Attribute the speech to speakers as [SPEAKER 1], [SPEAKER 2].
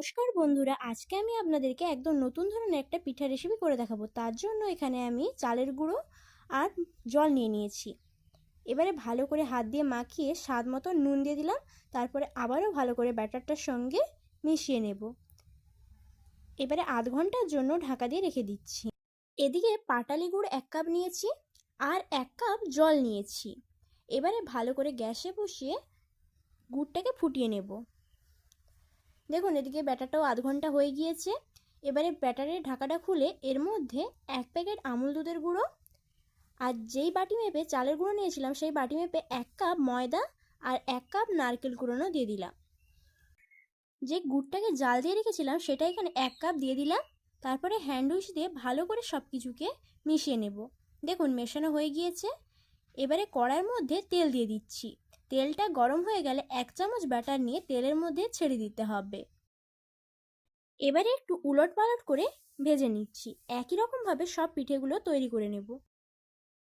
[SPEAKER 1] নমস্কার বন্ধুরা, আজকে আমি আপনাদেরকে একদম নতুন ধরনের একটা পিঠা রেসিপি করে দেখাবো। তার জন্য এখানে আমি চালের গুঁড়ো আর জল নিয়ে নিয়েছি। এবারে ভালো করে হাত দিয়ে মাখিয়ে স্বাদ মতো নুন দিয়ে দিলাম। তারপরে আবারও ভালো করে ব্যাটারটার সঙ্গে মিশিয়ে নেব। এবারে আধ ঘন্টার জন্য ঢাকা দিয়ে রেখে দিচ্ছি। এদিকে পাটালি গুড় 1 কাপ নিয়েছি আর 1 কাপ জল নিয়েছি। এবারে ভালো করে গ্যাসে বসিয়ে গুড়টাকে ফুটিয়ে নেব। দেখুন এদিকে ব্যাটারটাও আধ ঘন্টা হয়ে গিয়েছে। এবারে ব্যাটারের ঢাকাটা খুলে এর মধ্যে 1 প্যাকেট আমুল দুধের গুঁড়ো আর যেই বাটি মেপে চালের গুঁড়ো নিয়েছিলাম সেই বাটি মেপে 1 কাপ ময়দা আর 1 কাপ নারকেল কুড়োনো দিয়ে দিলাম। যে গুড়টাকে জাল দিয়ে রেখেছিলাম সেটা এখানে 1 কাপ দিয়ে দিলাম। তারপরে হ্যান্ড উইচ দিয়ে ভালো করে সব কিছুকে মিশিয়ে নেব। দেখুন মেশানো হয়ে গিয়েছে। এবারে কড়াইয়ের মধ্যে তেল দিয়ে দিচ্ছি। তেলটা গরম হয়ে গেলে 1 চামচ ব্যাটার নিয়ে তেলের মধ্যে ছেড়ে দিতে হবে। এবারে একটু উলট পালট করে ভেজে নিচ্ছি। একই রকমভাবে সব পিঠেগুলো তৈরি করে নেব।